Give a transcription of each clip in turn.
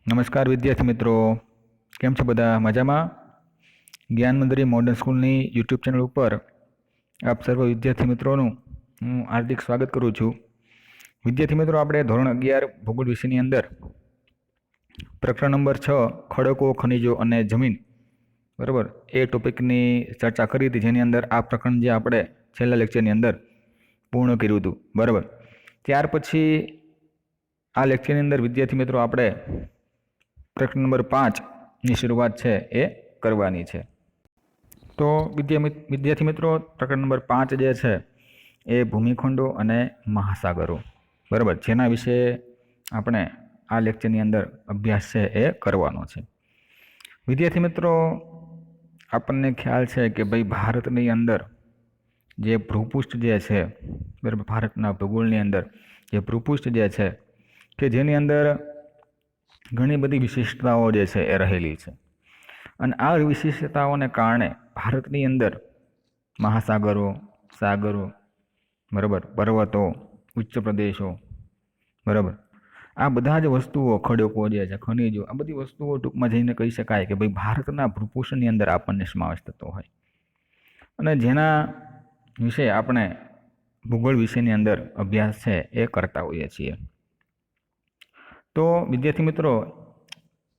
નમસ્કાર વિદ્યાર્થી મિત્રો, કેમ છો બધા? મજામાં? જ્ઞાન મંદિર મોડર્ન સ્કૂલની યુટ્યુબ ચેનલ ઉપર આપ સર્વ વિદ્યાર્થી મિત્રોનું હું હાર્દિક સ્વાગત કરું છું. વિદ્યાર્થી મિત્રો, આપણે ધોરણ 11 ભૂગોળ વિષયની અંદર પ્રકરણ નંબર 6 ખડકો, ખનિજો અને જમીન, બરાબર, એ ટોપિકની ચર્ચા કરી હતી, જેની અંદર આ પ્રકરણ જે આપણે છેલ્લા લેક્ચરની અંદર પૂર્ણ કર્યું હતું. બરાબર, ત્યાર પછી આ લેક્ચરની અંદર વિદ્યાર્થી મિત્રો આપણે પ્રકરણ નંબર 5ની શરૂઆત છે એ કરવાની છે. તો વિદ્યાર્થી મિત્રો, પ્રકરણ નંબર 5 જે છે એ ભૂમિખંડો અને મહાસાગરો, બરાબર, જેના વિશે આપણે આ લેક્ચરની અંદર અભ્યાસ છે એ કરવાનો છે. વિદ્યાર્થી મિત્રો, આપણને ખ્યાલ છે કે ભાઈ ભારતની અંદર જે ભૂપૃષ્ઠ જે છે, બરાબર, ભારતના ભૂગોળની અંદર જે ભૂપૃષ્ઠ જે છે કે જેની અંદર ઘણી બધી વિશિષ્ટતાઓ જે છે એ રહેલી છે. અને આ વિશિષ્ટતાઓને કારણે ભારતની અંદર મહાસાગરો, સાગરો, બરાબર, પર્વતો, ઉચ્ચ પ્રદેશો, બરાબર, આ બધા જ વસ્તુઓ, ખડકો જે છે, ખનિજો, આ બધી વસ્તુઓ ટૂંકમાં જઈને કહી શકાય કે ભાઈ ભારતના ભૂપૃષ્ઠની અંદર આપણને સમાવેશ થતો હોય. અને જેના વિશે આપણે ભૂગોળ વિષયની અંદર અભ્યાસ છે એ કરતા હોઈએ છીએ. તો વિદ્યાર્થી મિત્રો,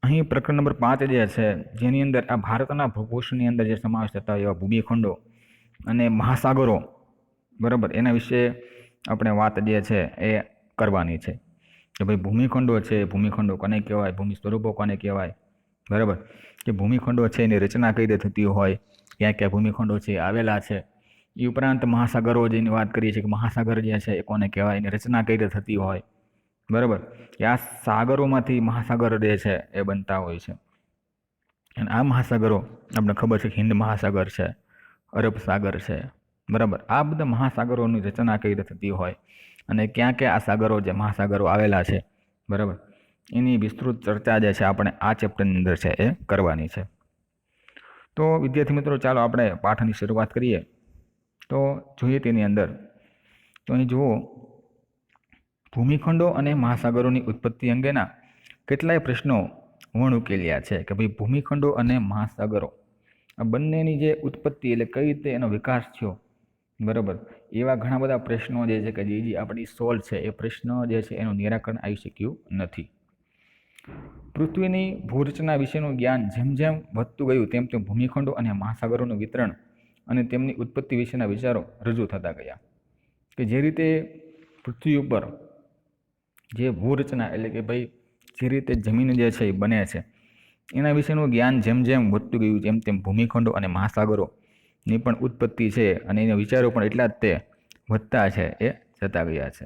અહીં પ્રકરણ નંબર 5 જે છે, જેની અંદર આ ભારતના ભૂપૃષ્ઠની અંદર જે સમાવેશ થતા હોય એવા ભૂમિખંડો અને મહાસાગરો, બરાબર, એના વિશે આપણે વાત જે છે એ કરવાની છે કે ભાઈ ભૂમિખંડો છે, ભૂમિખંડો કોને કહેવાય, ભૂમિ સ્વરૂપો કોને કહેવાય, બરાબર, કે ભૂમિખંડો છે એની રચના કઈ રીતે થતી હોય, ક્યાં ક્યાં ભૂમિખંડો છે આવેલા છે. એ ઉપરાંત મહાસાગરો જેની વાત કરીએ છીએ કે મહાસાગર જે છે એ કોને કહેવાય, એની રચના કઈ રીતે થતી હોય, બરાબર, કે આ સાગરોમાંથી મહાસાગર જે છે એ બનતા હોય છે. અને આ મહાસાગરો આપણે ખબર છે કે હિન્દ મહાસાગર છે, અરબ સાગર છે, બરાબર, આ બધા મહાસાગરોની રચના કઈ રીતે થતી હોય અને ક્યાં ક્યાં આ સાગરો જે મહાસાગરો આવેલા છે, બરાબર, એની વિસ્તૃત ચર્ચા જે છે આપણે આ ચેપ્ટરની અંદર છે એ કરવાની છે. તો વિદ્યાર્થી મિત્રો, ચાલો આપણે પાઠની શરૂઆત કરીએ. તો જોઈએ તેની અંદર, તો અહીં જુઓ, ભૂમિખંડો અને મહાસાગરોની ઉત્પત્તિ અંગેના કેટલાય પ્રશ્નો વણ ઉકેલ્યા છે કે ભાઈ ભૂમિખંડો અને મહાસાગરો આ બંનેની જે ઉત્પત્તિ એટલે કઈ રીતે એનો વિકાસ થયો, બરાબર, એવા ઘણા બધા પ્રશ્નો જે છે કે જે આપણી સોલ્વ છે એ પ્રશ્નો જે છે એનું નિરાકરણ આવી શક્યું નથી. પૃથ્વીની ભૂરચના વિશેનું જ્ઞાન જેમ જેમ વધતું ગયું તેમ તેમ ભૂમિખંડો અને મહાસાગરોનું વિતરણ અને તેમની ઉત્પત્તિ વિશેના વિચારો રજૂ થતા ગયા. કે જે રીતે પૃથ્વી ઉપર જે ભૂરચના એટલે કે ભાઈ જે રીતે જમીન જે છે એ બને છે એના વિશેનું જ્ઞાન જેમ જેમ વધતું ગયું તેમ તેમ ભૂમિખંડો અને મહાસાગરોની પણ ઉત્પત્તિ છે અને એના વિચારો પણ એટલા જ તે વધતા છે એ જતા ગયા છે.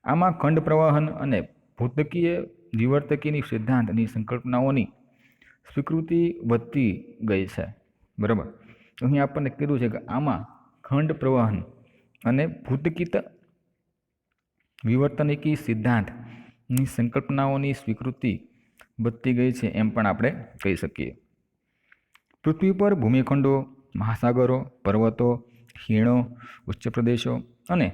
આમાં ખંડ પ્રવાહન અને ભૂતકીય વિવર્તકીય સિદ્ધાંતની સંકલ્પનાઓની સ્વીકૃતિ વધતી ગઈ છે, બરાબર. અહીં આપણને કીધું છે કે આમાં ખંડ પ્રવાહન અને ભૂતકીય વિવર્તનિકી સિદ્ધાંતની સંકલ્પનાઓની સ્વીકૃતિ વધતી ગઈ છે એમ પણ આપણે કહી શકીએ. પૃથ્વી પર ભૂમિખંડો, મહાસાગરો, પર્વતો, ખીણો, ઉચ્ચ પ્રદેશો અને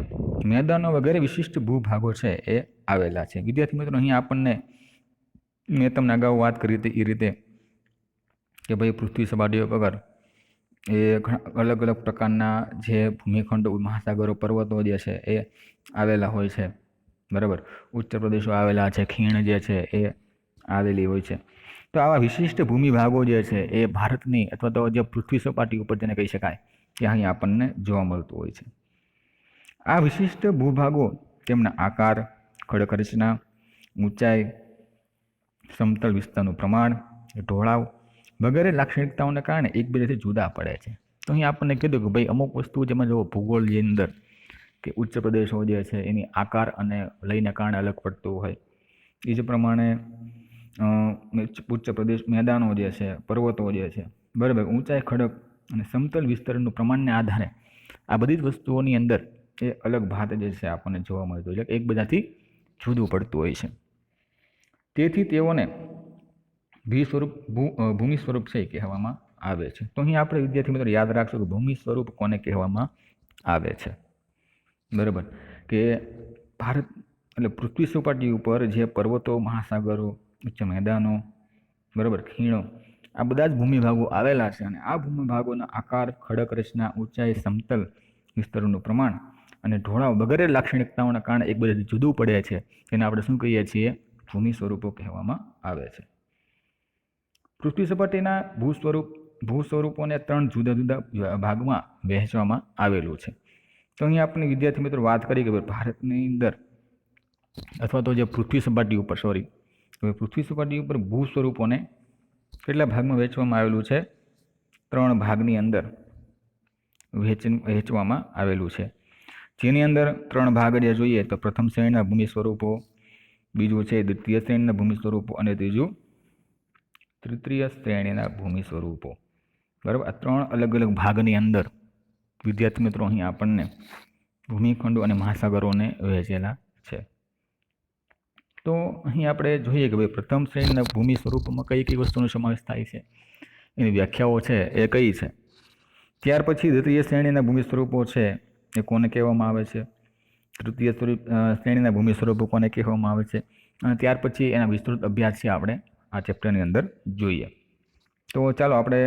મેદાનો વગેરે વિશિષ્ટ ભૂભાગો છે એ આવેલા છે. વિદ્યાર્થી મિત્રો, અહીં આપણને મેં તમને અગાઉ વાત કરી હતી એ રીતે કે ભાઈ પૃથ્વી સપાટીઓ પર એ અલગ અલગ પ્રકારના જે ભૂમિખંડો, મહાસાગરો, પર્વતો જે છે એ આવેલા હોય છે, બરાબર, ઉચ્ચ પ્રદેશો આવેલા છે, ખીણ જે છે એ આવેલી હોય છે. તો આવા વિશિષ્ટ ભૂમિભાગો જે છે એ ભારતની અથવા તો જે પૃથ્વી સપાટી ઉપર જેને કહી શકાય કે અહીં આપણને જોવા મળતું હોય છે. આ વિશિષ્ટ ભૂભાગો તેમના આકાર, ખડક રચના, ઊંચાઈ, સમતલ વિસ્તારનું પ્રમાણ, ઢોળાવ વગેરે લાક્ષણિકતાઓને કારણે એકબીજાથી જુદા પડે છે. તો અહીં આપણને કીધું કે ભાઈ અમુક વસ્તુ જેમાં જો ભૂગોળની અંદર કે ઉચ્ચ પ્રદેશો જે છે એની આકાર અને લઈને કારણે અલગ પડતું હોય, એ જ પ્રમાણે ઉચ્ચ પ્રદેશ મેદાનો જે છે, પર્વતો જે છે, બરાબર, ઊંચાઈ, ખડક અને સમતલ વિસ્તારનું પ્રમાણને આધારે આ બધી જ વસ્તુઓની અંદર એ અલગ ભાત જે છે આપણને જોવા મળતું હોય છે, એકબીજાથી જુદું પડતું હોય છે. તેથી તેઓને ભૂમિ સ્વરૂપ છે કહેવામાં આવે છે. તો અહીં આપણે વિદ્યાર્થી મિત્રો યાદ રાખશો કે ભૂમિ સ્વરૂપ કોને કહેવામાં આવે છે, બરાબર, કે ભારત એટલે પૃથ્વી સપાટી ઉપર જે પર્વતો, મહાસાગરો, ઉચ્ચ મેદાનો, બરાબર, ખીણો, આ બધા જ ભૂમિભાગો આવેલા છે. અને આ ભૂમિભાગોના આકાર, ખડક રચના, ઊંચાઈ, સમતલ વિસ્તારોનું પ્રમાણ અને ઢોળાવ વગેરે લાક્ષણિકતાઓના કારણે એકબીજાથી જુદું પડે છે. તેને આપણે શું કહીએ છીએ? ભૂમિ સ્વરૂપો કહેવામાં આવે છે. પૃથ્વી સપાટીના ભૂસ્વરૂપોને 3 જુદા જુદા ભાગમાં વહેંચવામાં આવેલું છે. તો અહીંયા આપણે વિદ્યાર્થી મિત્રો વાત કરી કે ભારતની અંદર અથવા તો જે પૃથ્વી સપાટી ઉપર પૃથ્વી સપાટી ઉપર ભૂ સ્વરૂપોને કેટલા ભાગમાં વહેંચવામાં આવેલું છે? 3 ભાગની અંદર વહેંચવામાં આવેલું છે. જેની અંદર 3 ભાગ જે જોઈએ તો પ્રથમ શ્રેણીના ભૂમિ સ્વરૂપો, બીજું છે દ્વિતીય શ્રેણીના ભૂમિ સ્વરૂપો અને ત્રીજું તૃતીય શ્રેણીના ભૂમિ સ્વરૂપો. બરાબર, આ 3 અલગ અલગ ભાગની અંદર વિદ્યાર્થી મિત્રો અહીં આપણને ભૂમિખંડો અને મહાસાગરોને વહેંચેલા છે. તો અહીં આપણે જોઈએ કે ભાઈ પ્રથમ શ્રેણીના ભૂમિ સ્વરૂપોમાં કઈ કઈ વસ્તુનો સમાવેશ થાય છે, એની વ્યાખ્યાઓ છે એ કઈ છે. ત્યાર પછી દ્વિતીય શ્રેણીના ભૂમિ સ્વરૂપો છે એ કોને કહેવામાં આવે છે, તૃતીય શ્રેણીના ભૂમિ સ્વરૂપો કોને કહેવામાં આવે છે, અને ત્યાર પછી એના વિસ્તૃત અભ્યાસ છે આપણે આ ચેપ્ટરની અંદર જોઈએ. તો ચાલો આપણે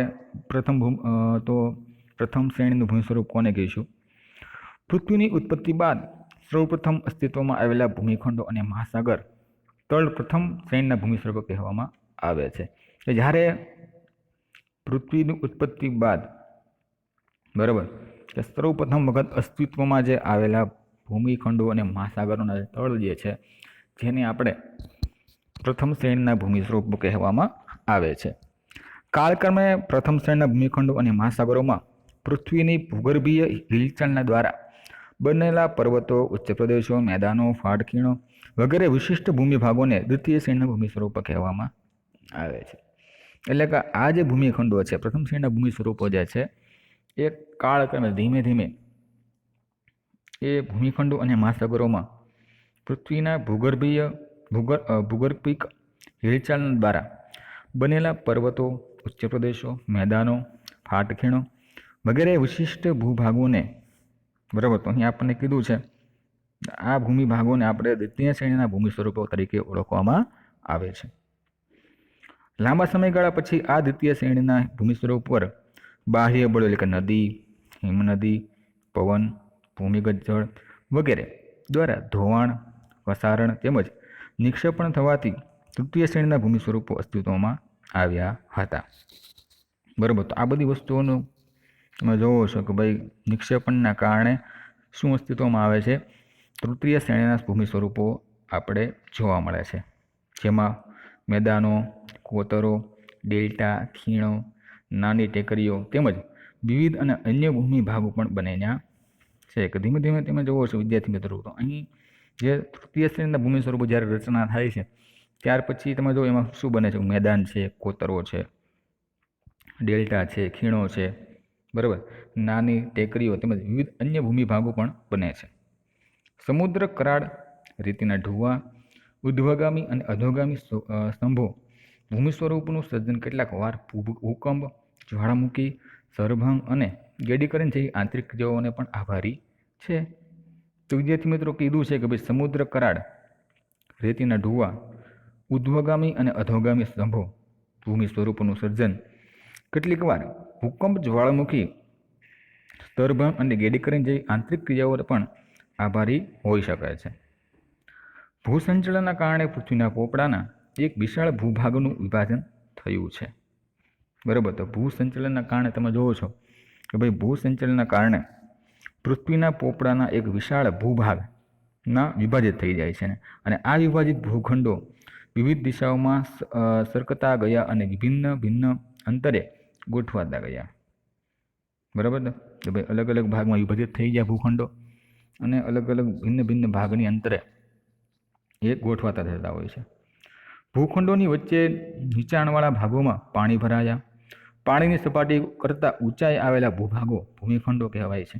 પ્રથમ શ્રેણીનું ભૂમિ સ્વરૂપ કોને કહીશું? પૃથ્વીની ઉત્પત્તિ બાદ સૌપ્રથમ અસ્તિત્વમાં આવેલા ભૂમિખંડો અને મહાસાગર પ્રથમ શ્રેણીના ભૂમિ સ્વરૂપો કહેવામાં આવે છે. જ્યારે પૃથ્વીની ઉત્પત્તિ બાદ, બરાબર, સૌપ્રથમ વખત અસ્તિત્વમાં જે આવેલા ભૂમિખંડો અને મહાસાગરોના તળ જે છે જેને આપણે પ્રથમ શ્રેણીના ભૂમિ સ્વરૂપો કહેવામાં આવે છે. કાળક્રમે પ્રથમ શ્રેણીના ભૂમિખંડો અને મહાસાગરોમાં પૃથ્વીની ભૂગર્ભીય હિલચાલના દ્વારા બનેલા પર્વતો, ઉચ્ચ પ્રદેશો, મેદાનો, ફાટખીણો વગેરે વિશિષ્ટ ભૂમિભાગોને દ્વિતીય શ્રેણીના ભૂમિ સ્વરૂપો કહેવામાં આવે છે. એટલે કે આ જે ભૂમિખંડો છે, પ્રથમ શ્રેણીના ભૂમિ સ્વરૂપો જે છે એ કાળક્રમે ધીમે ધીમે એ ભૂમિખંડો અને મહાસાગરોમાં પૃથ્વીના ભૂગર્ભિક હિલચાલ દ્વારા બનેલા પર્વતો, ઉચ્ચ પ્રદેશો, મેદાનો, ફાટખીણો વગેરે વિશિષ્ટ ભૂભાગોને, બરાબર, તો અહીં આપણને કીધું છે આ ભૂમિભાગોને આપણે દ્વિતીય શ્રેણીના ભૂમિ સ્વરૂપો તરીકે ઓળખવામાં આવે છે. લાંબા સમયગાળા પછી આ દ્વિતીય શ્રેણીના ભૂમિ સ્વરૂપ પર બાહ્ય બળો એટલે કે નદી, હિમનદી, પવન, ભૂમિગત જળ વગેરે દ્વારા ધોવાણ, વસારણ તેમજ નિક્ષેપણ થવાથી તૃતીય શ્રેણીના ભૂમિ સ્વરૂપો અસ્તિત્વમાં આવ્યા હતા. બરાબર, તો આ બધી વસ્તુઓનું તમે જોવો છો કે ભાઈ નિક્ષેપણના કારણે શું અસ્તિત્વમાં આવે છે? તૃતીય શ્રેણીના ભૂમિ સ્વરૂપો આપણે જોવા મળે છે. જેમાં મેદાનો, કોતરો, ડેલ્ટા, ખીણો, નાની ટેકરીઓ તેમજ વિવિધ અને અન્ય ભૂમિ ભાગો પણ બન્યા છે. કે ધીમે ધીમે તમે જોવો છો વિદ્યાર્થી મિત્રો, તો અહીં જે તૃતીય શ્રેણીના ભૂમિ સ્વરૂપો જ્યારે રચના થાય છે ત્યાર પછી તમે જો એમાં શું બને છે? મેદાન છે, કોતરો છે, ડેલ્ટા છે, ખીણો છે, બરાબર, નાની ટેકરીઓ તેમજ વિવિધ અન્ય ભૂમિ ભાગો પણ બને છે. સમુદ્ર કરાળ, રેતીના ઢૂવા, ઉધ્વગામી અને અધોગામી સ્તંભો ભૂમિ સ્વરૂપનું સર્જન કેટલાક વાર ભૂકંપ, જ્વાળામુખી, સરભંગ અને ગેડીકરણ જેવી આંતરિક ક્રિયાઓને પણ આભારી છે. તો વિદ્યાર્થી મિત્રો કીધું છે કે ભાઈ સમુદ્ર કરાળ, રેતીના ઢૂવા, ઉધ્વગામી અને અધોગામી સ્તંભો ભૂમિ સ્વરૂપોનું સર્જન કેટલીક વાર ભૂકંપ, જ્વાળામુખી, સ્તરભંગ અને ગેડીકરણ જેવી આંતરિક ક્રિયાઓ પણ આભારી હોઈ શકે છે. ભૂસંચલનના કારણે પૃથ્વીના પોપડાના એક વિશાળ ભૂભાગનું વિભાજન થયું છે. બરાબર, તો ભૂસંચલનના કારણે તમે જોવો છો કે ભાઈ ભૂસંચલનના કારણે પૃથ્વીના પોપડાના એક વિશાળ ભૂભાગના વિભાજિત થઈ જાય છે. અને આ વિભાજિત ભૂખંડો વિવિધ દિશાઓમાં સરકતા ગયા અને ભિન્ન અંતરે ગોઠવાતા ગયા. બરાબર, તો ભાઈ અલગ અલગ ભાગમાં વિભાજિત થઈ ગયા ભૂખંડો અને અલગ અલગ ભિન્ન ભાગની અંતરે એ ગોઠવાતા થતા હોય છે. ભૂખંડોની વચ્ચે નીચાણવાળા ભાગોમાં પાણી ભરાયા. પાણીની સપાટી કરતાં ઊંચાઈ આવેલા ભૂભાગો ભૂમિખંડો કહેવાય છે.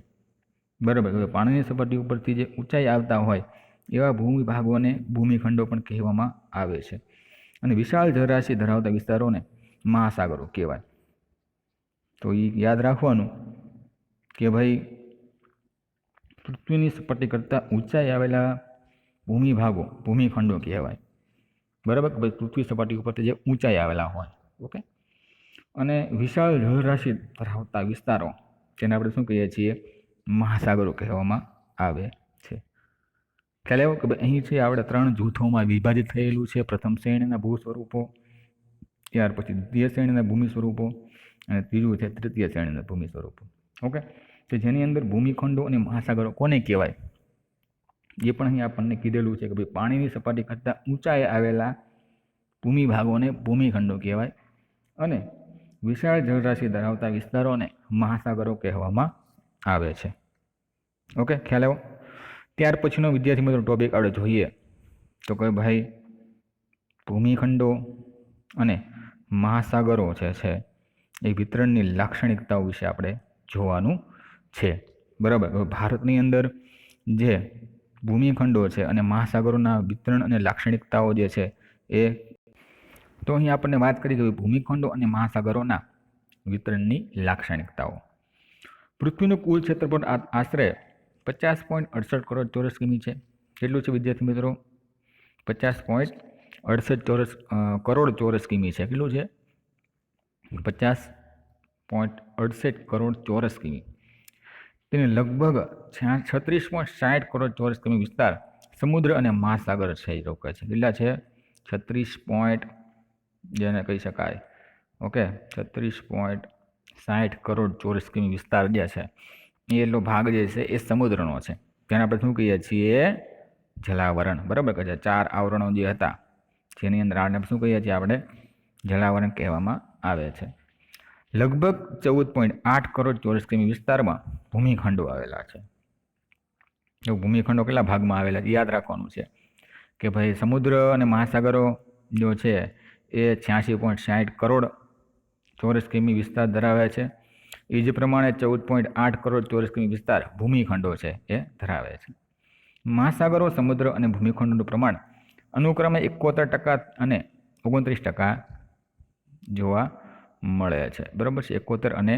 બરાબર, પાણીની સપાટી ઉપરથી જે ઊંચાઈ આવતા હોય એવા ભૂમિભાગોને ભૂમિખંડો પણ કહેવામાં આવે છે. અને વિશાળ જળરાશિ ધરાવતા વિસ્તારોને મહાસાગરો કહેવાય. તો એ યાદ રાખવાનું કે ભાઈ પૃથ્વીની સપાટી કરતાં ઊંચાઈ આવેલા ભૂમિભાગો ભૂમિખંડો કહેવાય. બરાબર, પૃથ્વી સપાટી ઉપરથી જે ઊંચાઈ આવેલા હોય. ઓકે, અને વિશાળ જળરાશિ ધરાવતા વિસ્તારો જેને આપણે શું કહીએ છીએ, મહાસાગરો કહેવામાં આવે છે. ખ્યાલ આવ્યો કે ભાઈ અહીં છે આપણે 3 જૂથોમાં વિભાજિત થયેલું છે. પ્રથમ શ્રેણીના ભૂ સ્વરૂપો, ત્યાર પછી દ્વિતીય શ્રેણીના ભૂમિ સ્વરૂપો, અને ત્રીજું છે તૃતીય શ્રેણીના ભૂમિ સ્વરૂપો. ઓકે, તો જેની અંદર ભૂમિખંડો અને મહાસાગરો કોને કહેવાય એ પણ અહીં આપણને કીધેલું છે કે ભાઈ પાણીની સપાટી કરતાં ઊંચાઈએ આવેલા ભૂમિભાગોને ભૂમિખંડો કહેવાય, અને વિશાળ જળરાશિ ધરાવતા વિસ્તારોને મહાસાગરો કહેવામાં આવે છે. ઓકે, ખ્યાલ આવ્યો. ત્યાર પછીનો વિદ્યાર્થી મિત્રો ટોપિક આપણે જોઈએ તો કે ભાઈ ભૂમિખંડો અને મહાસાગરો છે એ વિતરણની લાક્ષણિકતાઓ વિશે આપણે જોવાનું છે. બરાબર, ભારતની અંદર જે ભૂમિખંડો છે અને મહાસાગરોના વિતરણ અને લાક્ષણિકતાઓ જે છે એ તો અહીં આપણને વાત કરી કે ભૂમિખંડો અને મહાસાગરોના વિતરણની લાક્ષણિકતાઓ. પૃથ્વીનું કુલ ક્ષેત્રફળ આશરે 50.68 કરોડ ચોરસ કિમી છે. કેટલું છે વિદ્યાર્થી મિત્રો? 50.68 કરોડ ચોરસ કિમી છે. કેટલું છે? 50.68 કરોડ ચોરસ કિમી. તેને લગભગ 36.60 કરોડ ચોરસ કિમી વિસ્તાર સમુદ્ર અને મહાસાગર છે રોકે છે. કેટલા છે? 36. જેને કહી શકાય, ઓકે, 36.60 કરોડ ચોરસ કિમી વિસ્તાર જે છે એ એટલો ભાગ જે છે એ સમુદ્રનો છે. જેને આપણે શું કહીએ છીએ? જલાવરણ. બરાબર, કે 4 આવરણો જે હતા જેની અંદર આપણે શું કહીએ છીએ? આપણે જલાવરણ કહેવામાં આવે છે. લગભગ 14.8 કરોડ ચોરસ કિમી વિસ્તારમાં ભૂમિખંડો આવેલા છે. જો ભૂમિખંડો કેટલા ભાગમાં આવેલા યાદ રાખવાનું છે કે ભાઈ સમુદ્ર અને મહાસાગરો જો છે એ 86.60 કરોડ ચોરસ કિમી વિસ્તાર ધરાવે છે. એ જ પ્રમાણે 14.8 કરોડ ચોરસ કિમી વિસ્તાર ભૂમિખંડો છે એ ધરાવે છે. મહાસાગરો, સમુદ્ર અને ભૂમિખંડોનું પ્રમાણ અનુક્રમે 71% અને 29% જોવા મળે છે. બરાબર છે, 71 અને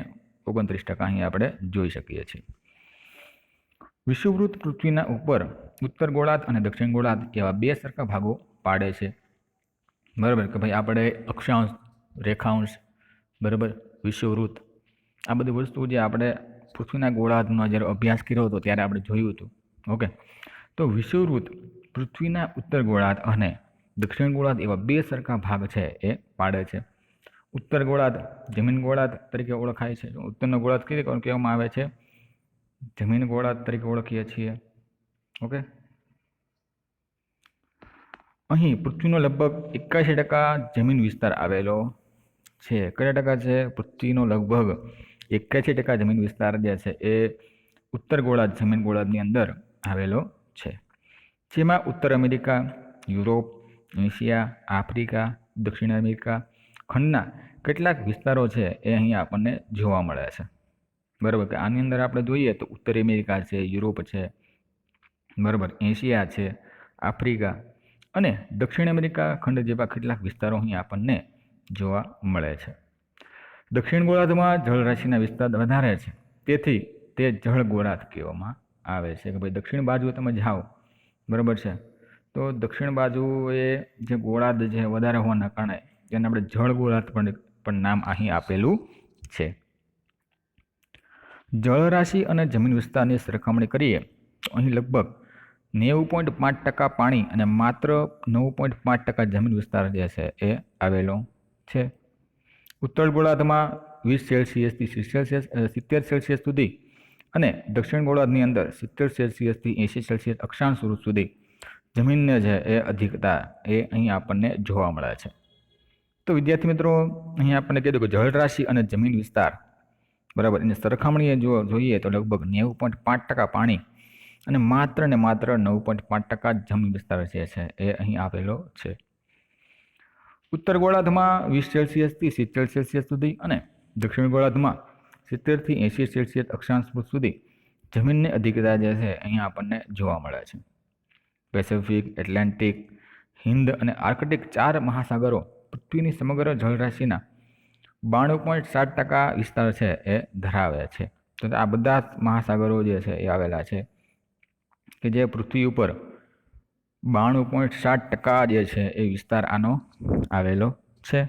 29% અહીં આપણે જોઈ શકીએ છીએ. વિષુવવૃત્ત પૃથ્વીના ઉપર ઉત્તર ગોળાર્ધ અને દક્ષિણ ગોળાર્ધ એવા 2 સરખા ભાગો પાડે છે. બરાબર, કે ભાઈ આપણે અક્ષાંશ, રેખાંશ, બરાબર, વિષુવવૃત્ત, આ બધી વસ્તુ જે આપણે પૃથ્વીના ગોળાર્ધનો જ્યારે અભ્યાસ કર્યો હતો ત્યારે આપણે જોયું હતું. ઓકે, તો વિષુવવૃત્ત પૃથ્વીના ઉત્તર ગોળાર્ધ અને દક્ષિણ ગોળાર્ધ એવા 2 સરખા ભાગ છે એ પાડે છે. ઉત્તર ગોળાર્ધ જમીન ગોળાર્ધ તરીકે ઓળખાય છે. ઉત્તરનો ગોળાર્ધ કઈ રીતે કહેવામાં આવે છે? જમીન ગોળાર્ધ તરીકે ઓળખીએ છીએ. ઓકે, અહીં પૃથ્વીનો લગભગ 81% જમીન વિસ્તાર આવેલો છે. કયા ટકા છે? પૃથ્વીનો લગભગ 81% જમીન વિસ્તાર જે છે એ ઉત્તર ગોળાર્ધ, જમીન ગોળાર્ધની અંદર આવેલો છે. જેમાં ઉત્તર અમેરિકા, યુરોપ, એશિયા, આફ્રિકા, દક્ષિણ અમેરિકા ખંડના કેટલાક વિસ્તારો છે એ અહીં આપણને જોવા મળે છે. બરાબર, કે આની અંદર આપણે જોઈએ તો ઉત્તર અમેરિકા છે, યુરોપ છે, બરાબર, એશિયા છે, આફ્રિકા અને દક્ષિણ અમેરિકા ખંડ જેવા કેટલાક વિસ્તારો અહીં આપણને જોવા મળે છે. દક્ષિણ ગોળાર્ધમાં જળરાશિના વિસ્તાર વધારે છે, તેથી તે જળ ગોળાર્ધ કહેવામાં આવે છે. કે ભાઈ દક્ષિણ બાજુ તમે જાઓ, બરાબર છે, તો દક્ષિણ બાજુએ જે ગોળાર્ધ છે વધારે હોવાના કારણે તેને આપણે જળ ગોળાર્ધ પણ નામ અહીં આપેલું છે. જળરાશિ અને જમીન વિસ્તારની સરખામણી કરીએ તો અહીં લગભગ 90.5% પાણી અને માત્ર 9.5% જમીન વિસ્તાર જે છે એ આવેલો છે. ઉત્તર ગોળાર્ધમાં 20 સેલ્સિયસથી 70 સેલ્સિયસ સુધી અને દક્ષિણ ગોળાર્ધની અંદર 70 સેલ્સિયસથી 80 સેલ્સિયસ અક્ષાંશ સુધી જમીનને છે એ અધિકતા એ અહીં આપણને જોવા મળે છે. તો વિદ્યાર્થી મિત્રો, અહીં આપણને કીધું કે જળરાશિ અને જમીન વિસ્તાર, બરાબર, એની સરખામણીએ જો જોઈએ તો લગભગ 90.5% પાણી અને માત્ર 9.5% જમીન વિસ્તાર જે છે એ અહીં આવેલો છે. ઉત્તર ગોળાર્ધમાં 20 સેલ્સિયસથી 70 સેલ્સિયસ સુધી અને દક્ષિણ ગોળાર્ધમાં 70થી 80 સેલ્સિયસ અક્ષાંશ સુધી જમીનની અધિકતા જે છે અહીંયા આપણને જોવા મળે છે. પેસિફિક, એટલાન્ટિક, હિન્દ અને આર્કટિક 4 મહાસાગરો પૃથ્વીની સમગ્ર જળરાશિના 92.7% વિસ્તાર છે એ ધરાવે છે. તો આ બધા મહાસાગરો જે છે એ આવેલા છે કે જે પૃથ્વી ઉપર 92.7% જે છે એ વિસ્તાર આનો આવેલો છે.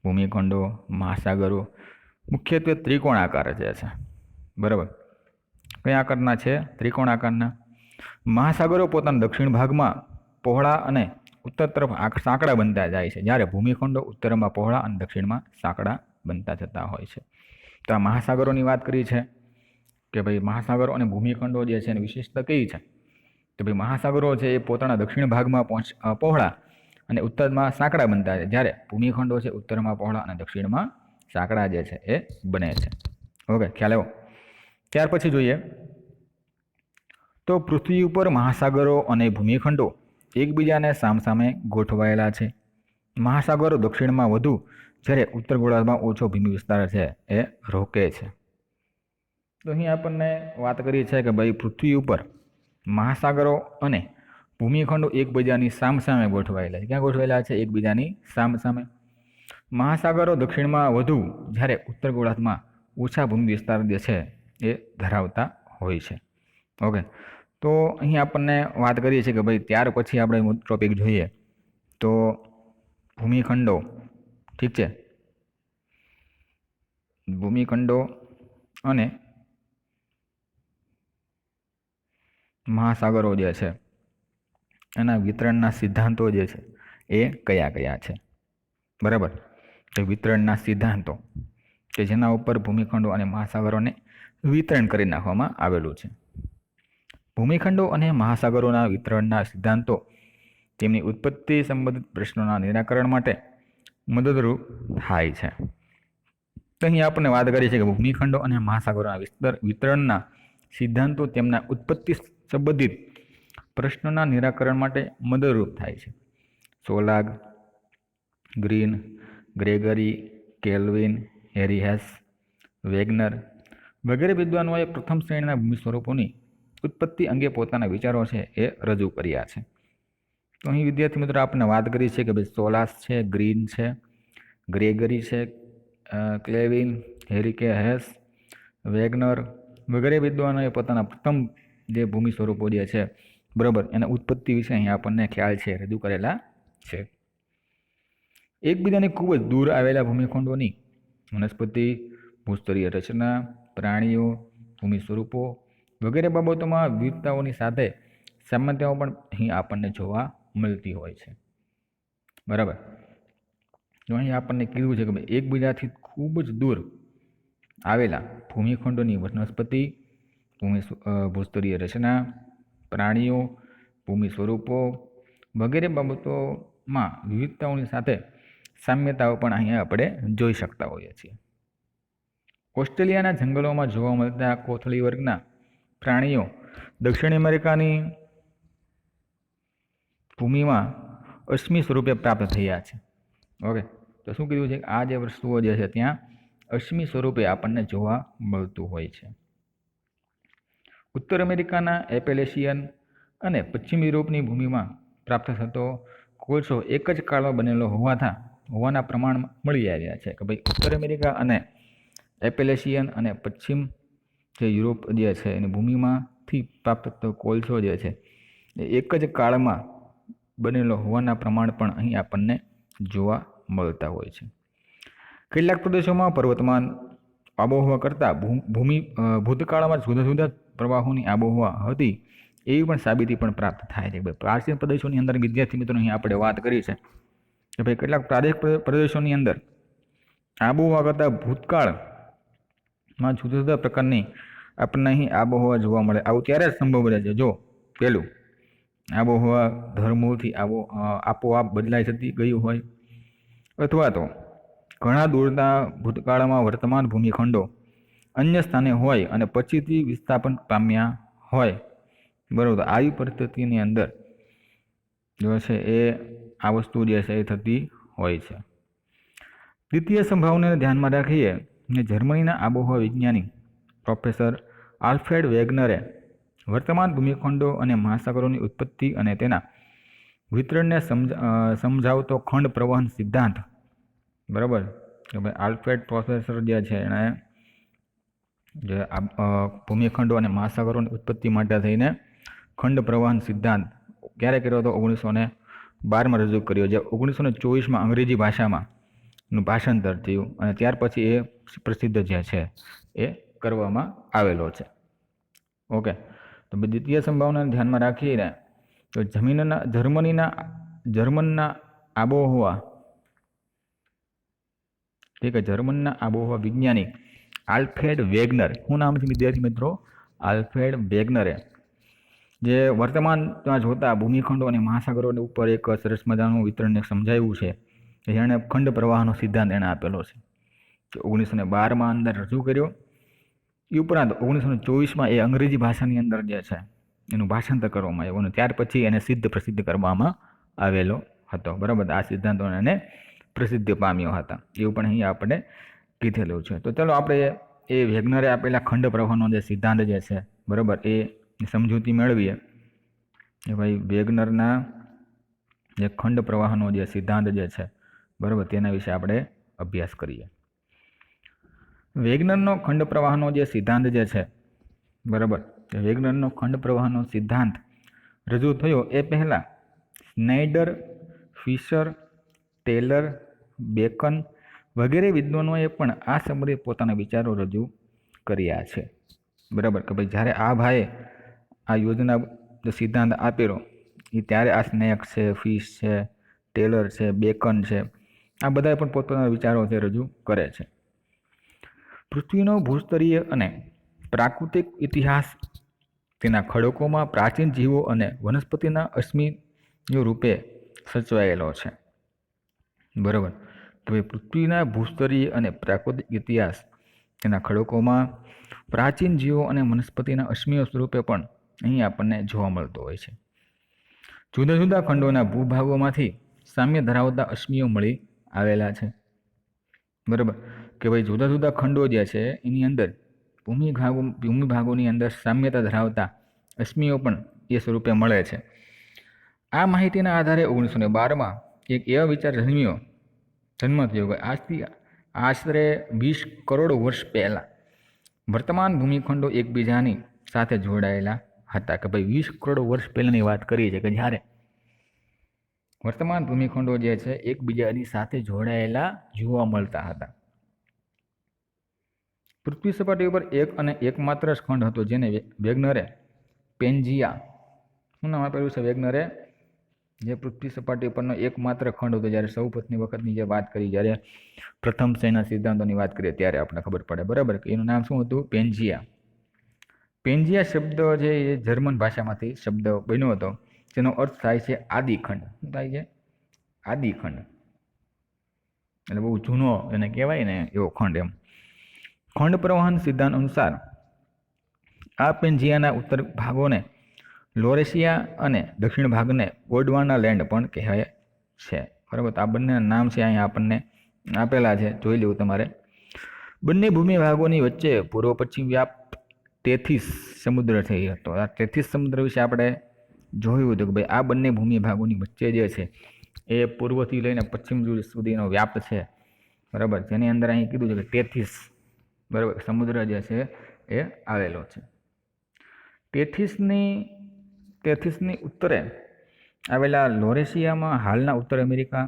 ભૂમિખંડો, મહાસાગરો મુખ્યત્વે ત્રિકોણાકાર જે છે, બરાબર. કયા આકારના છે? ત્રિકોણાકારના. મહાસાગરો પોતાના દક્ષિણ ભાગમાં પહોળા અને ઉત્તર તરફ સાંકડા બનતા જાય છે, જ્યારે ભૂમિખંડો ઉત્તરમાં પહોળા અને દક્ષિણમાં સાંકડા બનતા જતા હોય છે. તો આ મહાસાગરોની વાત કરી છે કે ભાઈ મહાસાગરો અને ભૂમિખંડો જે છે એની વિશેષતા કેવી છે? તો ભાઈ મહાસાગરો છે એ પોતાના દક્ષિણ ભાગમાં પહોળા અને ઉત્તરમાં સાંકડા બનતા છે, જ્યારે ભૂમિખંડો છે ઉત્તરમાં પહોળા અને દક્ષિણમાં સાંકડા જે છે એ બને છે. ઓકે, ખ્યાલ આવ્યો? ત્યાર પછી જોઈએ તો પૃથ્વી ઉપર મહાસાગરો અને ભૂમિખંડો એકબીજાને સામસામે ગોઠવાયેલા છે. મહાસાગરો દક્ષિણમાં વધુ, જ્યારે ઉત્તર ગોળાર્ધમાં ઓછો ભૂમિ વિસ્તાર છે એ રોકે છે. તો અહીં આપણને વાત કરી છે કે ભાઈ પૃથ્વી ઉપર મહાસાગરો અને ભૂમિખંડો એકબીજાની સામસામે ગોઠવાયેલા છે. ક્યાં ગોઠવાયેલા છે? એકબીજાની સામસામે. મહાસાગરો દક્ષિણમાં વધુ, જ્યારે ઉત્તર ગોળાર્ધમાં ઓછા ભૂમિ વિસ્તાર જે છે એ ધરાવતા હોય છે. ઓકે, તો અહીં આપણને વાત કરીએ છીએ કે ભાઈ ત્યાર પછી આપણે ટોપિક જોઈએ તો ભૂમિખંડો. ઠીક છે, ભૂમિખંડો અને મહાસાગરો જે છે એના વિતરણના સિદ્ધાંતો જે છે એ કયા કયા છે? બરાબર. તો વિતરણના સિદ્ધાંતો કે જેના ઉપર ભૂમિખંડો અને મહાસાગરોને વિતરણ કરી નાખવામાં આવેલું છે. ભૂમિખંડો અને મહાસાગરોના વિતરણના સિદ્ધાંતો તેમની ઉત્પત્તિ સંબંધિત પ્રશ્નોના નિરાકરણ માટે મદદરૂપ થાય છે. તો અહીં આપણને વાત કરી છે કે ભૂમિખંડો અને મહાસાગરોના વિતરણના સિદ્ધાંતો તેમના ઉત્પત્તિ સંબંધિત પ્રશ્નોના નિરાકરણ માટે મદદરૂપ થાય છે. સોલાગ, ગ્રીન, ગ્રેગરી, કેલ્વિન, હેરી હેસ, વેગનર વગેરે વિદ્વાનોએ પ્રથમ શ્રેણીના ભૂમિ સ્વરૂપોની ઉત્પત્તિ અંગે પોતાના વિચારો છે એ રજૂ કર્યા છે. તો અહીં વિદ્યાર્થી મિત્રો આપણને વાત કરી છે કે ભાઈ સોલાસ છે, ગ્રીન છે, ગ્રેગરી છે, ક્લેવિન, હેરી હેસ, વેગનર વગેરે વિદ્વાનોએ પોતાના પ્રથમ જે ભૂમિ સ્વરૂપો જે છે, બરાબર, એના ઉત્પત્તિ વિશે અહીં આપણને ખ્યાલ છે રજૂ કરેલા છે. એકબીજાની ખૂબ જ દૂર આવેલા ભૂમિખંડોની વનસ્પતિ, ભૂસ્તરીય રચના, પ્રાણીઓ, ભૂમિ સ્વરૂપો વગેરે બાબતોમાં વિવિધતાઓની સાથે સામ્યતાઓ પણ અહીં આપણને જોવા મળતી હોય છે. બરાબર. તો અહીં આપણને કીધું છે કે ભાઈ એકબીજાથી ખૂબ જ દૂર આવેલા ભૂમિખંડોની વનસ્પતિ, ભૂસ્તરીય રચના, પ્રાણીઓ, ભૂમિ સ્વરૂપો વગેરે બાબતોમાં વિવિધતાઓની સાથે સામ્યતાઓ પણ અહીંયા આપણે જોઈ શકતા હોઈએ છીએ. ઓસ્ટ્રેલિયાના જંગલોમાં જોવા મળતા કોથળી વર્ગના પ્રાણીઓ દક્ષિણ અમેરિકાની ભૂમિમાં અશ્મિ સ્વરૂપે પ્રાપ્ત થયા છે. ઓકે, તો શું કીધું છે? આ જે વસ્તુઓ જે છે ત્યાં અશ્મિ સ્વરૂપે આપણને જોવા મળતું હોય છે. ઉત્તર અમેરિકાના એપેલેશિયન અને પશ્ચિમ યુરોપની ભૂમિમાં પ્રાપ્ત થતો કોલસો એક જ કાળમાં બનેલો હોવાના પ્રમાણ મળી આવ્યા છે કે ભાઈ ઉત્તર અમેરિકા અને એપેલેશિયન અને પશ્ચિમ જે યુરોપ જે છે એની ભૂમિમાંથી પ્રાપ્ત થતો કોલસો જે છે એ એક જ કાળમાં બનેલો હોવાના પ્રમાણ પણ અહીં આપણને જોવા મળતા હોય છે. કેટલાક પ્રદેશોમાં પર્વતમાન આબોહવા કરતાં ભૂતકાળમાં જુદા જુદા પ્રવાહોની આબોહવા હતી એવી પણ સાબિતી પણ પ્રાપ્ત થાય છે. પ્રાચીન પ્રદેશોની અંદર વિદ્યાર્થી મિત્રો અહીં આપણે વાત કરી છે કે ભાઈ કેટલાક પ્રાદેશિક પ્રદેશોની અંદર આબોહવા કરતાં ભૂતકાળમાં જુદા જુદા પ્રકારની આપણને અહીં આબોહવા જોવા મળે. આવું ત્યારે જ સંભવ બને છે જો પહેલું આબોહવા ધર્મોથી આપોઆપ બદલાઈ જતી ગયું હોય, અથવા તો ઘણા દૂરના ભૂતકાળમાં વર્તમાન ભૂમિખંડો અન્ય સ્થાને હોય અને પછીથી વિસ્થાપન પામ્યા હોય. બરાબર. આવી પરિસ્થિતિની અંદર જો છે એ આ વસ્તુ જે છે એ થતી હોય છે. દ્વિતીય સંભાવનાને ધ્યાનમાં રાખીએ અને જર્મનીના આબોહવા વિજ્ઞાની પ્રોફેસર આલ્ફ્રેડ વેગનરે વર્તમાન ભૂમિખંડો અને મહાસાગરોની ઉત્પત્તિ અને તેના વિતરણને સમજાવતો ખંડ પ્રવહન સિદ્ધાંત, બરાબર, કે ભાઈ આલ્ફ્રેડ પ્રોફેસર જે છે એણે જે ભૂમિખંડો અને મહાસાગરોની ઉત્પત્તિ માટે થઈને ખંડ પ્રવહન સિદ્ધાંત ક્યારે કર્યો હતો? 1912માં રજૂ કર્યો, જે 1924માં અંગ્રેજી ભાષામાં નું ભાષાંતર થયું અને ત્યાર પછી એ પ્રસિદ્ધ જે છે એ કરવામાં આવેલો છે. ઓકે, તો દ્વિતીય સંભાવનાને ધ્યાનમાં રાખીને તો જર્મનના આબોહવા ઠીક છે, જર્મનના આબોહવા વૈજ્ઞાનિક આલ્ફ્રેડ વેગનર, શું નામ છે વિદ્યાર્થી મિત્રો? આલ્ફ્રેડ વેગનરે જે વર્તમાનમાં જોતા ભૂમિખંડો અને મહાસાગરોની ઉપર એક સરસ મજાનું વિતરણને સમજાવ્યું છે. જેણે ખંડ પ્રવાહનો સિદ્ધાંત એણે આપેલો છે, 1912માં અંદર રજૂ કર્યો. એ ઉપરાંત 1924માં એ અંગ્રેજી ભાષાની અંદર જે છે એનું ભાષાંતર કરવામાં આવ્યું અને ત્યાર પછી એને પ્રસિદ્ધ કરવામાં આવેલો હતો. બરાબર, આ સિદ્ધાંતોને એને પ્રસિદ્ધિ પામ્યો હતા એવું પણ અહીં આપણે કીધેલું છે. તો ચાલો આપણે એ વેગનરે આપેલા ખંડ પ્રવાહનો જે સિદ્ધાંત જે છે, બરાબર, એ સમજૂતી મેળવીએ કે ભાઈ વેગનરના જે ખંડ પ્રવાહનો જે સિદ્ધાંત જે છે, બરાબર, તેના વિશે આપણે અભ્યાસ કરીએ. વેગનરનો ખંડ પ્રવાહનો જે સિદ્ધાંત જે છે, બરાબર, વેગનરનો ખંડ પ્રવાહનો સિદ્ધાંત રજૂ થયો એ પહેલાં સ્નાઇડર, ફિશર, ટેલર, બેકન વગેરે વિદ્વાનોએ પણ આ સંબંધિત પોતાના વિચારો રજૂ કર્યા છે. બરાબર, કે ભાઈ જ્યારે આ ભાઈએ આ યોજના સિદ્ધાંત આપેલો એ ત્યારે આ સ્નેક છે, ફિશ છે, ટેલર છે, બેકન છે, આ બધાએ પણ પોતાના વિચારો છે રજૂ કરે છે. પૃથ્વીનો ભૂસ્તરીય અને પ્રાકૃતિક ઇતિહાસ તેના ખડકોમાં પ્રાચીન જીવો અને વનસ્પતિના અસ્મિયો રૂપે સચવાયેલો છે. બરાબર, તો ભાઈ પૃથ્વીના ભૂસ્તરીય અને પ્રાકૃતિક ઇતિહાસ તેના ખડકોમાં પ્રાચીન જીવો અને વનસ્પતિના અસ્મિયો સ્વરૂપે પણ અહીં આપણને જોવા મળતો હોય છે. જુદા જુદા ખંડોના ભૂભાગોમાંથી સામ્ય ધરાવતા અસ્મિયો મળી આવેલા છે. બરાબર, કે ભાઈ જુદા જુદા ખંડો જે છે એની અંદર ભૂમિભાગોની અંદર સામ્યતા ધરાવતા અસ્મિયો પણ એ સ્વરૂપે મળે છે. આ માહિતીના આધારે 1912માં એક એવો વિચાર જન્મ થયો કે આજથી આશરે 20 કરોડ વર્ષ પહેલાં વર્તમાન ભૂમિખંડો એકબીજાની સાથે જોડાયેલા હતા. કે ભાઈ 20 કરોડ વર્ષ પહેલાંની વાત કરી છે કે જ્યારે વર્તમાન ભૂમિખંડો જે છે એકબીજાની સાથે જોડાયેલા જોવા મળતા હતા. પૃથ્વી સપાટી ઉપર એક અને એકમાત્ર ખંડ હતો જેને વેગનરે પેન્જિયા, શું નામ આપેલું છે? વેગનરે જે પૃથ્વી સપાટી પરનો એકમાત્ર ખંડ હતો, જ્યારે સૌ પ્રથમ વખતની જે વાત કરી, જ્યારે પ્રથમ શ્રેણીના સિદ્ધાંતોની વાત કરીએ ત્યારે આપણને ખબર પડે, બરાબર, કે એનું નામ શું હતું? પેન્જિયા. પેન્જિયા શબ્દ છે એ જર્મન ભાષામાંથી શબ્દ બન્યો હતો, જેનો અર્થ થાય છે આદિખંડ. શું થાય છે? આદિખંડ એટલે બહુ જૂનો એને કહેવાય ને એવો ખંડ. એમ ખંડ પ્રવાહન સિદ્ધાંત અનુસાર આ પેન્જિયાના ઉત્તર ભાગોને લોરેશિયા અને દક્ષિણ ભાગને ગોંડવાના લેન્ડ પણ કહેવાય છે. બરાબર, આ બંનેના નામ છે અહીંયા આપણને આપેલા છે, જોઈ લેવું તમારે. બંને ભૂમિ ભાગોની વચ્ચે પૂર્વ પશ્ચિમ વ્યાપ 33 સમુદ્ર થઈ હતો. આ 33 સમુદ્ર વિશે આપણે જોયું હતું કે ભાઈ આ બંને ભૂમિ ભાગોની વચ્ચે જે છે એ પૂર્વથી લઈને પશ્ચિમ સુધીનો વ્યાપ છે. બરાબર, જેની અંદર અહીં કીધું છે કે 33 બરાબર સમુદ્ર જે છે એ આવેલો છે. 33ની ઉત્તરે આવેલા લોરેશિયામાં હાલના ઉત્તર અમેરિકા,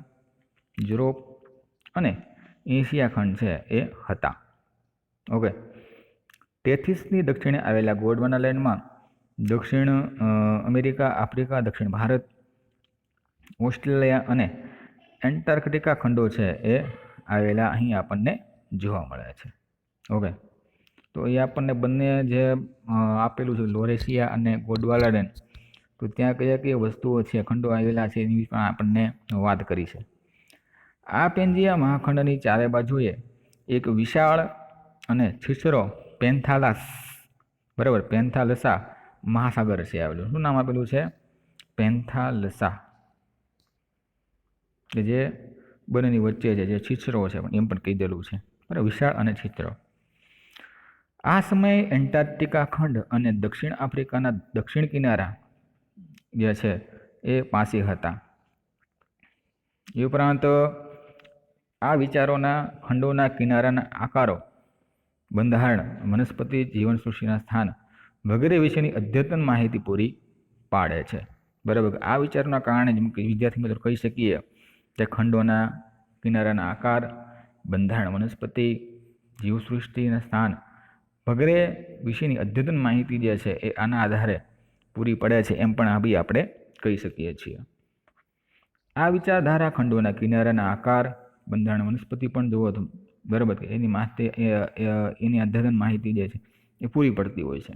યુરોપ અને એશિયા ખંડ છે એ હતા. ઓકે, 33ની દક્ષિણે આવેલા ગોંડવાના લેન્ડમાં દક્ષિણ અમેરિકા, આફ્રિકા, દક્ષિણ ભારત, ઓસ્ટ્રેલિયા અને એન્ટાર્કટિકા ખંડો છે એ આવેલા અહીં આપણને જોવા મળે છે. ઓકે, તો એ આપણને બંને જે આપેલું છે લોરેશિયા અને ગોંડવાના લેન્ડ, તો ત્યાં કયા કયા વસ્તુઓ છે, ખંડો આવેલા છે એની પણ આપણને વાત કરી છે. આ પેન્જિયા મહાખંડની ચારે બાજુએ એક વિશાળ અને છીછરો પેન્થાલસ, બરાબર, પેન્થાલસા મહાસાગર છે આવેલું. શું નામ આપેલું છે? પેન્થાલસા, કે જે બંનેની વચ્ચે છે, જે છીછરો છે એમ પણ કહી દેલું છે, બરાબર, વિશાળ અને છીછરો. આ સમયે એન્ટાર્કટિકા ખંડ અને દક્ષિણ આફ્રિકાના દક્ષિણ કિનારા જે છે એ પાસે હતા. એ ઉપરાંત આ વિચારોના ખંડોના કિનારાના આકારો, બંધારણ, વનસ્પતિ જીવનસૃષ્ટિના સ્થાન વગેરે વિશેની અદ્યતન માહિતી પૂરી પાડે છે. બરાબર. આ વિચારના કારણે જેમ કે વિદ્યાર્થી મિત્રો કહી શકીએ કે ખંડોના કિનારાના આકાર, બંધારણ, વનસ્પતિ, જીવસૃષ્ટિના સ્થાન વગેરે વિશેની અદ્યતન માહિતી જે છે એ આના આધારે પૂરી પડે છે એમ પણ આપણે કહી શકીએ છીએ. આ વિચારધારા ખંડોના કિનારાના આકાર, બંધારણ, વનસ્પતિ પણ જુઓ તો બરાબર કે એની અદ્યતન માહિતી જે છે એ પૂરી પડતી હોય છે.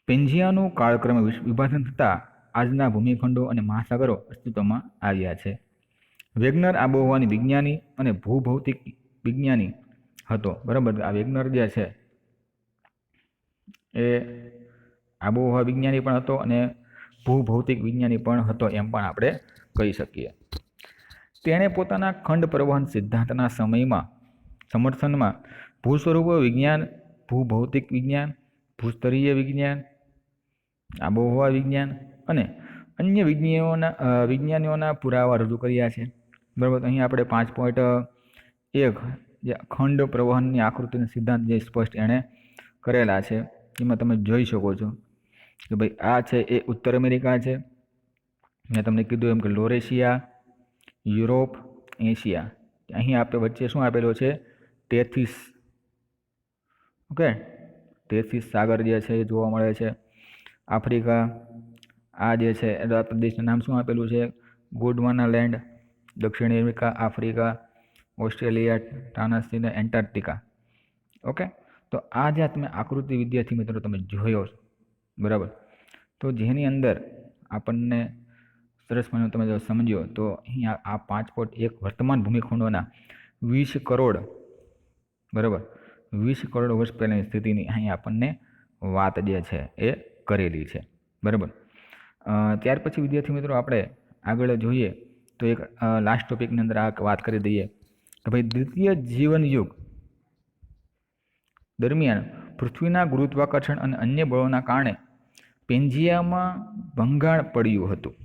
પેન્જિયાનું કાળક્રમે વિભાજન થતાં આજના ભૂમિખંડો અને મહાસાગરો અસ્તિત્વમાં આવ્યા છે. વેગનર આબોહવાની વિજ્ઞાની અને ભૂભૌતિક વિજ્ઞાની હતો. બરાબર. આ વેગનર જે છે એ આબોહવા વિજ્ઞાની પણ હતો અને ભૂભૌતિક વિજ્ઞાની પણ હતો એમ પણ આપણે કહી શકીએ. તેણે પોતાના ખંડ પ્રવહન સિદ્ધાંતના સમર્થનમાં ભૂસ્વરૂપ વિજ્ઞાન, ભૂભૌતિક વિજ્ઞાન, ભૂસ્તરીય વિજ્ઞાન, આબોહવા વિજ્ઞાન અને અન્ય વિજ્ઞાનીઓના પુરાવા રજૂ કર્યા છે. બરાબર. અહીં આપણે 5.1 જે ખંડ પ્રવહનની આકૃતિનો સિદ્ધાંત જે સ્પષ્ટ એણે કરેલા છે એમાં તમે જોઈ શકો છો કે ભાઈ આ છે એ ઉત્તર અમેરિકા છે. મેં તમને કીધું એમ કે લોરેશિયા, યુરોપ, એશિયા. અહીં વચ્ચે શું આપેલો છે? ટેથીસ. ઓકે, ટેથીસ સાગર જે છે એ જોવા મળે છે. આફ્રિકા, આ જે છે આ પ્રદેશનું નામ શું આપેલું છે? ગોંડવાના લેન્ડ. દક્ષિણ અમેરિકા, આફ્રિકા, ઓસ્ટ્રેલિયા, ટાનાસી અને એન્ટાર્કટિકા. ઓકે, તો આ જે તમે આકૃતિ વિદ્યાર્થી મિત્રો તમે જોયો બરાબર, તો જેની અંદર આપણને સરસ મજાનું તમે જો સમજ્યો તો અહીંયા આ 5.1 વર્તમાન ભૂમિખંડોના 20 કરોડ બરાબર 20 કરોડ વર્ષ પહેલાંની સ્થિતિની અહીં આપણને વાત જે છે એ કરેલી છે. બરાબર. ત્યાર પછી વિદ્યાર્થી મિત્રો આપણે આગળ જોઈએ તો એક લાસ્ટ ટોપિકની અંદર આ વાત કરી દઈએ કે ભાઈ દ્વિતીય જીવન યુગ દરમિયાન પૃથ્વીના ગુરુત્વાકર્ષણ અને અન્ય બળોના કારણે પેન્જિયામાં ભંગાણ પડ્યું હતું.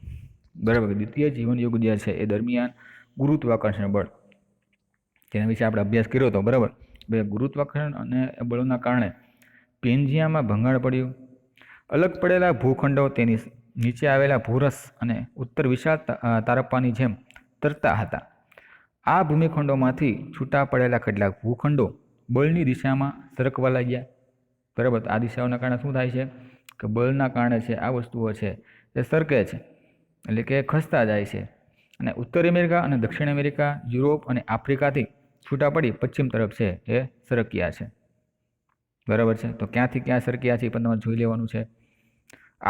બરાબર. દ્વિતીય જીવન યુગ જે છે એ દરમિયાન ગુરુત્વાકર્ષણ બળ તેના વિશે આપણે અભ્યાસ કર્યો હતો. બરાબર. ગુરુત્વાકર્ષણ અને બળોના કારણે પેન્જિયામાં ભંગાણ પડ્યું. અલગ પડેલા ભૂખંડો તેની નીચે આવેલા ભૂરસ અને ઉત્તર વિશાળ તારપ્પાની જેમ તરતા હતા. આ ભૂમિખંડોમાંથી છૂટા પડેલા કેટલાક ભૂખંડો બળની દિશામાં સરકવા લાગ્યા. બરાબર. આ દિશાઓના કારણે શું થાય છે કે બળના કારણે છે આ વસ્તુઓ છે એ સરકે છે, એટલે કે ખસતા જાય છે. અને ઉત્તર અમેરિકા અને દક્ષિણ અમેરિકા, યુરોપ અને આફ્રિકાથી છૂટા પડી પશ્ચિમ તરફ છે એ સરક્યા છે. બરાબર છે. તો ક્યાંથી ક્યાં સરક્યા છે એ પણ તમારે જોઈ લેવાનું છે.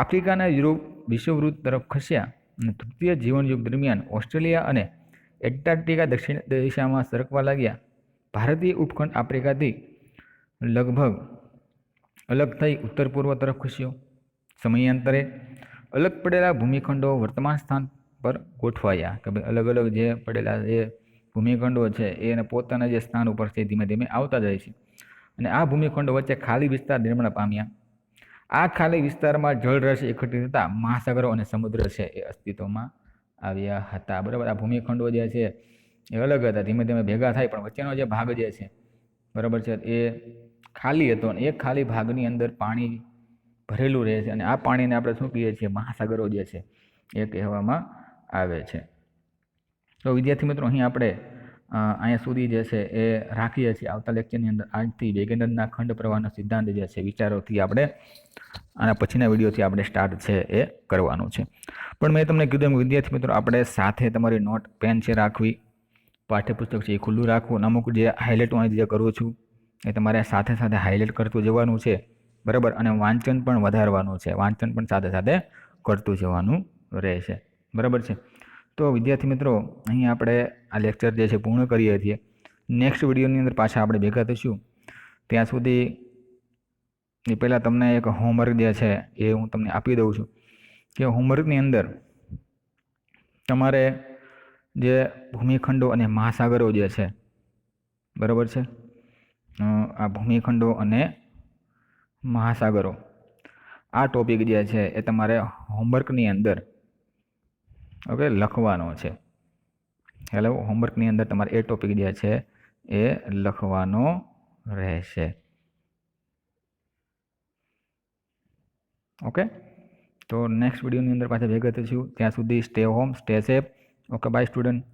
આફ્રિકાના યુરોપ વિષુવવૃત્ત તરફ ખસ્યા અને તૃતીય જીવનયુગ દરમિયાન ઓસ્ટ્રેલિયા અને એન્ટાર્કટિકા દક્ષિણ દિશામાં સરકવા લાગ્યા. ભારતીય ઉપખંડ આફ્રિકાથી લગભગ અલગ થઈ ઉત્તર પૂર્વ તરફ ખસ્યો. સમયાંતરે અલગ પડેલા ભૂમિખંડો વર્તમાન સ્થાન પર ગોઠવાયા કે ભાઈ અલગ અલગ જે પડેલા જે ભૂમિખંડો છે એને પોતાના જે સ્થાન ઉપર છે ધીમે ધીમે આવતા જાય છે. અને આ ભૂમિખંડો વચ્ચે ખાલી વિસ્તાર નિર્માણ પામ્યા. આ ખાલી વિસ્તારમાં જળરસ એકઠી થતાં મહાસાગરો અને સમુદ્ર છે એ અસ્તિત્વમાં આવ્યા હતા. બરાબર. આ ભૂમિખંડો જે છે એ અલગ હતા, ધીમે ધીમે ભેગા થાય પણ વચ્ચેનો જે ભાગ જે છે બરાબર છે એ ખાલી હતો અને એ ખાલી ભાગની અંદર પાણી ભરેલું રહે છે અને આ પાણીને આપણે શું કહીએ છીએ? મહાસાગરો જે છે એ કહેવામાં આવે છે. તો વિદ્યાર્થી મિત્રો અહીં આપણે અહીંયા સુધી જે છે એ રાખીએ છીએ. આવતા લેક્ચરની અંદર આજથી વેગનરના ખંડ પ્રવાહનો સિદ્ધાંત જે છે વિચારોથી આપણે આના પછીના વિડીયોથી આપણે સ્ટાર્ટ છે એ કરવાનું છે. પણ મેં તમને કીધું એમ વિદ્યાર્થી મિત્રો આપણે સાથે તમારી નોટ પેન છે રાખવી, પાઠ્યપુસ્તક છે એ ખુલ્લું રાખવું. અમુક જે હાઇલાઇટ હું જે કરું છું એ તમારે સાથે સાથે હાઇલાઇટ કરતું જવાનું છે. બરાબર. અને વાંચન પણ વધારવાનું છે, વાંચન પણ સાથે સાથે કરતું જવાનું રહેશે. બરાબર છે. તો વિદ્યાર્થી મિત્રો અહીં આપણે આ લેક્ચર જે છે પૂર્ણ કરીએ છીએ. નેક્સ્ટ વિડીયોની અંદર પાછા આપણે ભેગા થઈશું. ત્યાં સુધી એ પહેલાં તમને એક હોમવર્ક જે છે એ હું તમને આપી દઉં છું કે હોમવર્કની અંદર તમારે જે ભૂમિખંડો અને મહાસાગરો જે છે બરાબર છે, આ ભૂમિખંડો અને મહાસાગરો આ ટોપિક જે છે એ તમારે હોમવર્કની અંદર ઓકે લખવાનો છે. હેલો, હોમવર્કની અંદર તમારે એ ટોપિક જે છે એ લખવાનો રહેશે. ઓકે, તો નેક્સ્ટ વિડીયોની અંદર પાછા ભેગા થઈશું. ત્યાં સુધી stay home, stay safe. Okay, bye student.